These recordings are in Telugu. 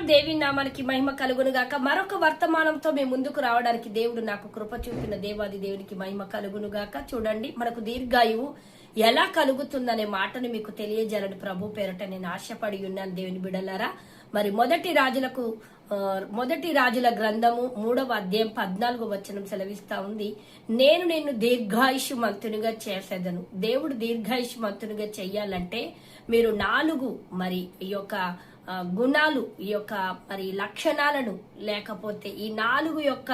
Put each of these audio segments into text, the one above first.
దేవి నామానికి మహిమ కలుగును గాక. మరొక వర్తమానంతో మేము ముందుకు రావడానికి దేవుడు నాకు కృప చూపిన దేవాది దేవునికి మహిమ కలుగును గాక. చూడండి, మనకు దీర్ఘాయువు ఎలా కలుగుతుందనే మాటను మీకు తెలియజేయాలని ప్రభు పేరట నేను ఆశపడి ఉన్నాను దేవుని బిడలారా. మరి మొదటి రాజుల గ్రంథము 3వ అధ్యాయం 14వ వచనం సెలవిస్తా ఉంది, నేను నిన్ను దీర్ఘాయుష్మంతునిగా చేసేదను. దేవుడు దీర్ఘాయుష్మంతునిగా చెయ్యాలంటే మీరు 4 మరి ఈ యొక్క గుణాలు, ఈ యొక్క మరి లక్షణాలను, లేకపోతే ఈ 4 యొక్క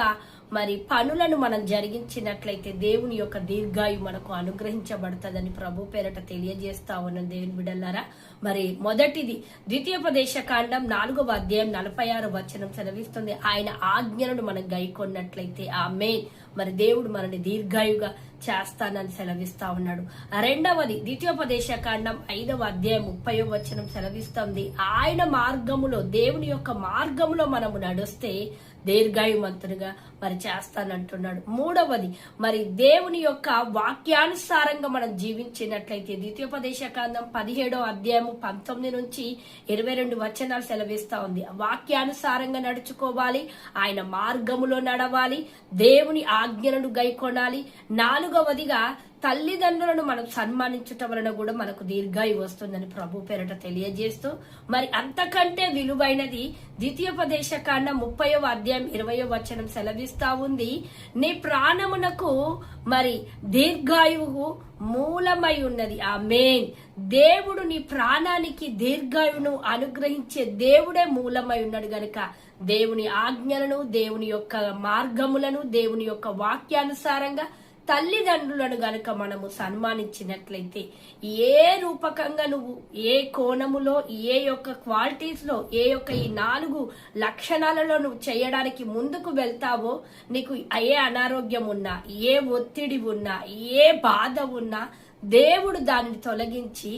మరి పనులను మనం జరిగించినట్లయితే దేవుని యొక్క దీర్ఘాయు మనకు అనుగ్రహించబడుతుందని ప్రభు పేరట తెలియజేస్తా ఉన్న దేవుని బిడ్డలారా. మరి మొదటిది ద్వితీయోపదేశ కాండం 4వ అధ్యాయం 46వ వచనం సెలవిస్తుంది, ఆయన ఆజ్ఞలను మనం గైకొన్నట్లయితే ఆమేన్, మరి దేవుడు మనని దీర్ఘాయుగా చేస్తానని సెలవిస్తా ఉన్నాడు. రెండవది ద్వితీయోపదేశ కాండం 5వ అధ్యాయం 30వ వచనం సెలవిస్తుంది, ఆయన మార్గములో, దేవుని యొక్క మార్గములో మనము నడుస్తే దీర్ఘాయుమంతునిగా మరి చేస్తానంటున్నాడు. మూడవది, మరి దేవుని యొక్క వాక్యానుసారంగా మనం జీవించినట్లయితే ద్వితీయోపదేశ కాండం 17వ అధ్యాయము 19 నుంచి 22 వచనాలు సెలవిస్తా ఉంది. వాక్యానుసారంగా నడుచుకోవాలి, ఆయన మార్గములో నడవాలి, దేవుని ఆజ్ఞలను గైకొనాలి. నాలుగవదిగా తల్లిదండ్రులను మనం సన్మానించటం వలన కూడా మనకు దీర్ఘాయు వస్తుందని ప్రభు పేరట తెలియజేస్తూ, మరి అంతకంటే విలువైనది ద్వితీయోపదేశ కాండం 30వ అధ్యాయం 20వ వచనం సెలవిస్తా ఉంది, నీ ప్రాణమునకు మరి దీర్ఘాయువు మూలమై ఉన్నది. ఆమేన్. దేవుడు నీ ప్రాణానికి దీర్ఘాయువును అనుగ్రహించే దేవుడే మూలమై ఉన్నాడు గనుక దేవుని ఆజ్ఞలను, దేవుని యొక్క మార్గములను, దేవుని యొక్క వాక్యానుసారంగా తల్లిదండ్రులను గనక మనము సన్మానించినట్లయితే ఏ రూపకంగా నువ్వు ఏ కోణములో, ఏ యొక్క క్వాలిటీస్ లో, ఏ యొక్క ఈ 4 లక్షణాలలో నువ్వు చేయడానికి ముందుకు వెళ్తావో, నీకు ఏ అనారోగ్యం ఉన్నా, ఏ ఒత్తిడి ఉన్నా, ఏ బాధ ఉన్నా దేవుడు దానిని తొలగించి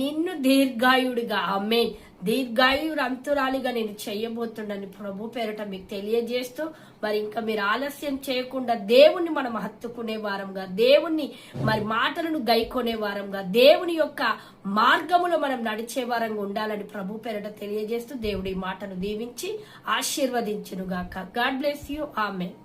నిన్ను దీర్ఘాయుడిగా, ఆమేన్, దీర్ఘాయురంతురాలిగా నేను చేయబోతుండని ప్రభు పేరట మీకు తెలియజేస్తూ, మరి ఇంకా మీరు ఆలస్యం చేయకుండా దేవుణ్ణి మనం హత్తుకునే వారంగా, దేవుణ్ణి మరి మాటలను గైకొనే వారంగా, దేవుని యొక్క మార్గములో మనం నడిచే వారంగా ఉండాలని ప్రభు పేరట తెలియజేస్తూ దేవుడి మాటను దీవించి ఆశీర్వదించునుగాక. God bless you. ఆమేన్.